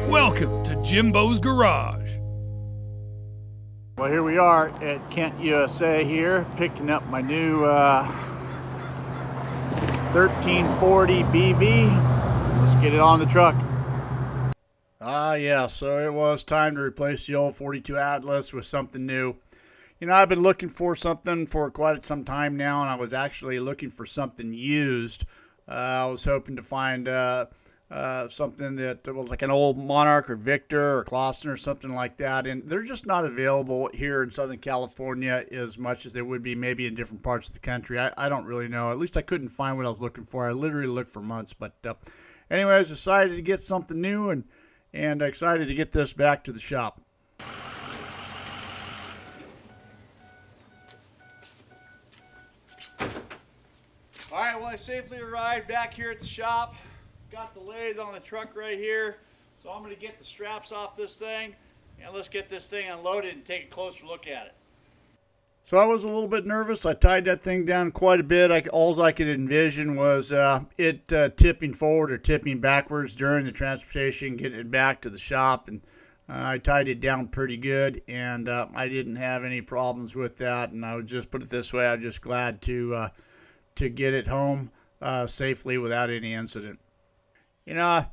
Welcome to Jimbo's Garage. Well, here we are at Kent, USA here, picking up my new 1340 BB. Let's get it on the truck. Yeah, so it was time to replace the old 42 Atlas with something new. You know, I've been looking for something for quite some time now, and I was actually looking for something used. I was hoping to find something that was like an old Monarch or Victor or Clausen or something like that, and they're just not available here in Southern California as much as they would be maybe in different parts of the country. I don't really know. At least I couldn't find what I was looking for. I literally looked for months, but anyways, decided to get something new and excited to get this back to the shop. All right, well, I safely arrived back here at the shop. Got the lathe on the truck right here. So I'm going to get the straps off this thing, and let's get this thing unloaded and take a closer look at it. So I was a little bit nervous. I tied that thing down quite a bit. All I could envision was it tipping forward or tipping backwards during the transportation, getting it back to the shop. And I tied it down pretty good, and I didn't have any problems with that. And I would just put it this way, I'm just glad to get it home safely without any incident. You know,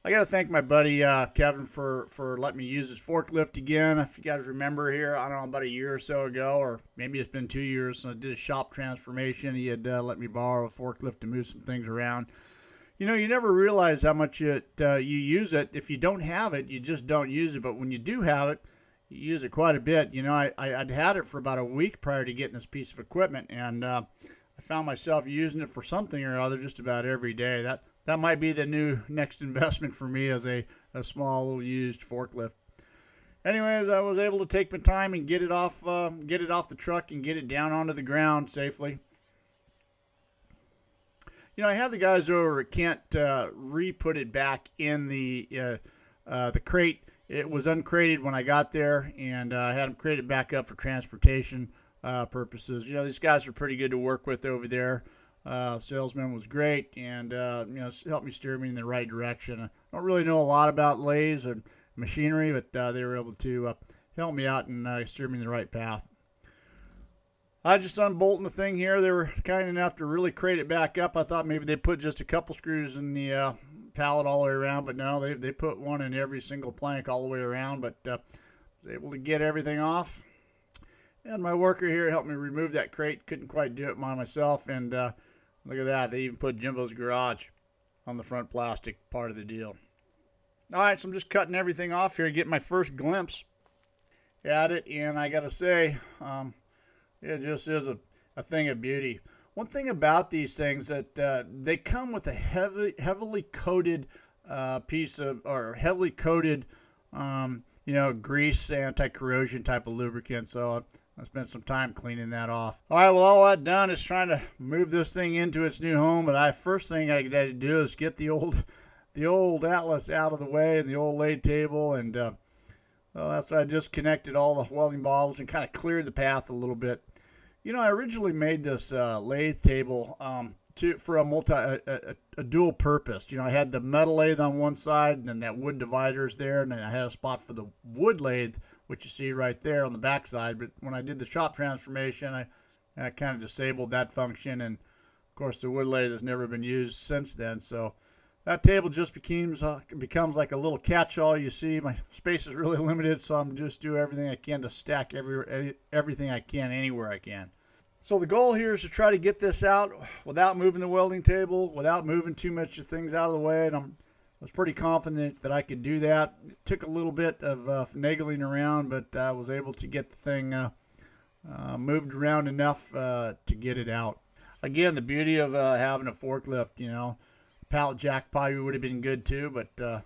I got to thank my buddy Kevin for letting me use his forklift again. If you guys remember here, I don't know, about a year or so ago, or maybe it's been 2 years since I did a shop transformation. He had let me borrow a forklift to move some things around. You know, you never realize how much you use it. If you don't have it, you just don't use it. But when you do have it, you use it quite a bit. You know, I'd had it for about a week prior to getting this piece of equipment, and I found myself using it for something or other just about every day. That might be the new next investment for me, as a small little used forklift. Anyways, I was able to take my time and get it off the truck and get it down onto the ground safely. You know, I had the guys over at Kent re-put it back in the crate. It was uncrated when I got there, and I had them crate it back up for transportation purposes. You know, these guys are pretty good to work with over there. Salesman was great, and you know, helped me steer me in the right direction. I don't really know a lot about lathes and machinery, but they were able to help me out and steer me in the right path. I just unbolting the thing here. They were kind enough to really crate it back up. I thought maybe they put just a couple screws in the pallet all the way around, but no, they put one in every single plank all the way around. But was able to get everything off. And my worker here helped me remove that crate. Couldn't quite do it by myself, and look at that. They even put Jimbo's Garage on the front plastic part of the deal. All right, so I'm just cutting everything off here, get my first glimpse at it, and I got to say, it just is a thing of beauty. One thing about these things that they come with a heavily coated piece of, or heavily coated, you know, grease, anti-corrosion type of lubricant. So I spent some time cleaning that off. All right, well, all that done is trying to move this thing into its new home. But first thing I got to do is get the old Atlas out of the way, and the old lathe table, and well, that's why I just connected all the welding bottles and kind of cleared the path a little bit. You know, I originally made this lathe table for a dual purpose. You know, I had the metal lathe on one side, and then that wood divider is there, and then I had a spot for the wood lathe, which you see right there on the back side. But when I did the shop transformation, I kind of disabled that function, and of course the wood lathe has never been used since then. So that table just becomes like a little catch-all. You see, my space is really limited, so I'm just doing everything I can to stack everything I can anywhere I can. So the goal here is to try to get this out without moving the welding table, without moving too much of things out of the way, and I was pretty confident that I could do that. It took a little bit of finagling around, but I was able to get the thing moved around enough to get it out. Again, the beauty of having a forklift, you know, a pallet jack probably would have been good too, but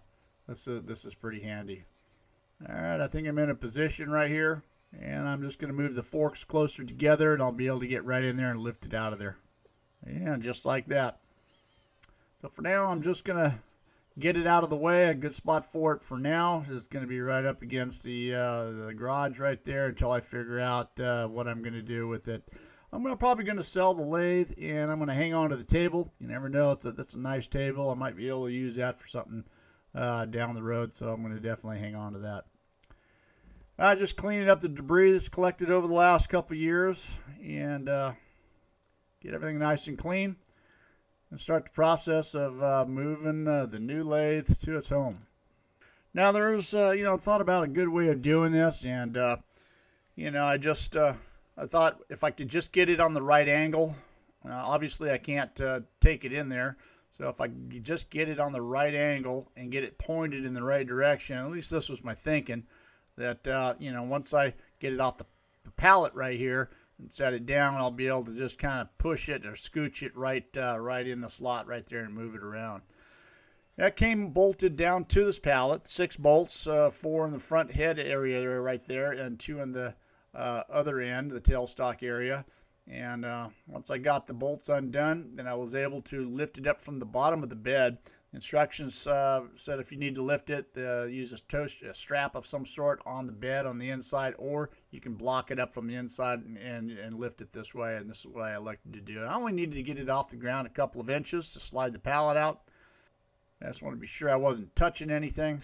this is pretty handy. All right, I think I'm in a position right here, and I'm just going to move the forks closer together, and I'll be able to get right in there and lift it out of there. Yeah, just like that. So for now, I'm just going to get it out of the way. A good spot for it for now is going to be right up against the garage right there until I figure out what I'm going to do with it. I'm probably going to sell the lathe, and I'm going to hang on to the table. You never know. That's a nice table. I might be able to use that for something down the road, so I'm going to definitely hang on to that. Just cleaning up the debris that's collected over the last couple years and get everything nice and clean and start the process of moving the new lathe to its home. Now there's, thought about a good way of doing this, and, I thought if I could just get it on the right angle, obviously I can't take it in there. So if I could just get it on the right angle and get it pointed in the right direction, at least this was my thinking, that, once I get it off the pallet right here and set it down, I'll be able to just kind of push it or scooch it right in the slot right there and move it around. That came bolted down to this pallet, 6 bolts, 4 in the front head area right there and 2 in the other end, the tailstock area. And once I got the bolts undone, then I was able to lift it up from the bottom of the bed. Instructions said if you need to lift it, use a strap of some sort on the bed on the inside, or you can block it up from the inside and lift it this way. And this is what I elected to do. I only needed to get it off the ground a couple of inches to slide the pallet out. I just want to be sure I wasn't touching anything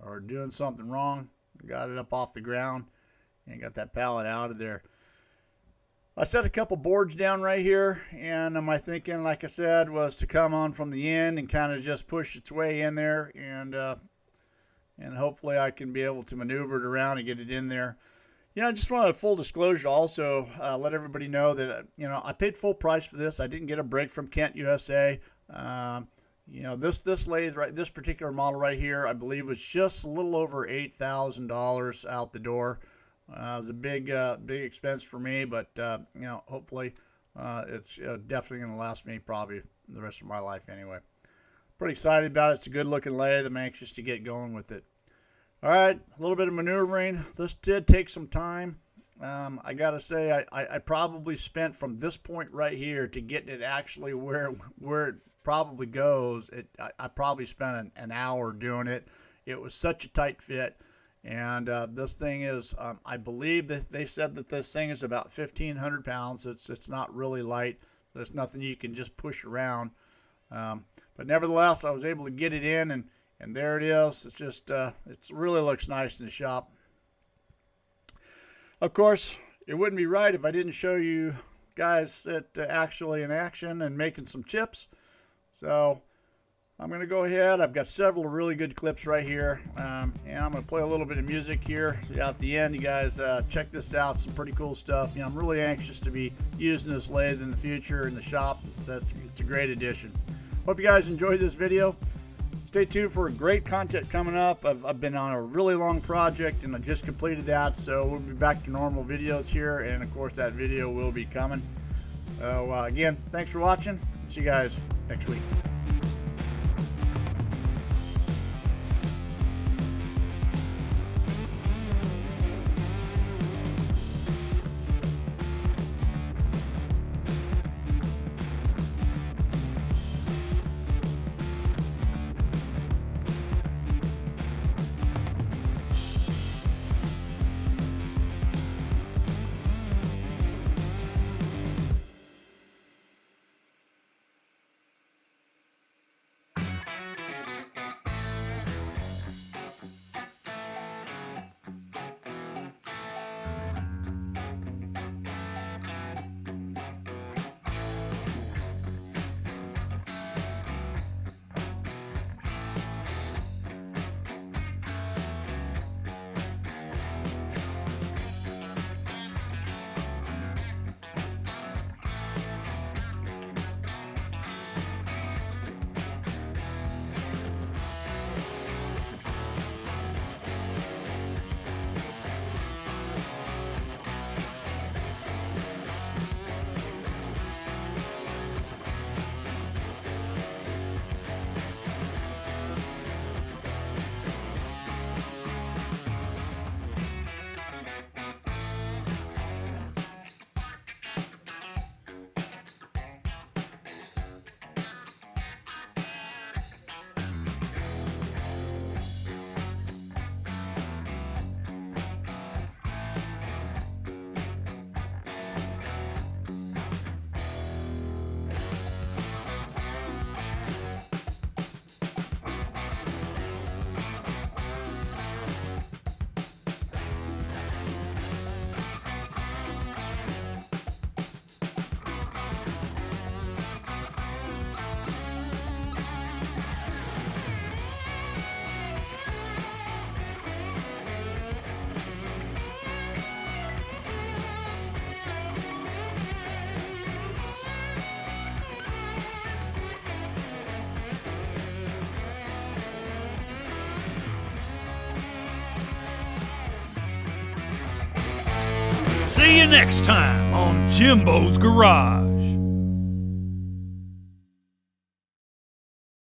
or doing something wrong. Got it up off the ground and got that pallet out of there. I set a couple boards down right here, and my thinking, like I said, was to come on from the end and kind of just push its way in there, and hopefully I can be able to maneuver it around and get it in there. I just wanted a full disclosure also, let everybody know that, I paid full price for this. I didn't get a break from Kent USA. This lathe, this particular model right here, I believe was just a little over $8,000 out the door. It was a big expense for me, but hopefully it's definitely going to last me probably the rest of my life anyway. Pretty excited about it. It's a good looking lathe. I'm anxious to get going with it. All right, a little bit of maneuvering. This did take some time. I gotta say, I probably spent from this point right here to getting it actually where it probably goes. I probably spent an hour doing it. It was such a tight fit. And this thing is, I believe that they said that this thing is about 1,500 pounds. It's not really light. There's nothing you can just push around. But nevertheless, I was able to get it in, and there it is. It's just, it really looks nice in the shop. Of course, it wouldn't be right if I didn't show you guys it actually in action and making some chips. So I'm going to go ahead. I've got several really good clips right here, and I'm going to play a little bit of music here. So at the end, you guys check this out. Some pretty cool stuff. I'm really anxious to be using this lathe in the future in the shop. It's a great addition. Hope you guys enjoyed this video. Stay tuned for great content coming up. I've been on a really long project, and I just completed that, so we'll be back to normal videos here, and of course that video will be coming. So again, thanks for watching. See you guys next week. See you next time on Jimbo's Garage.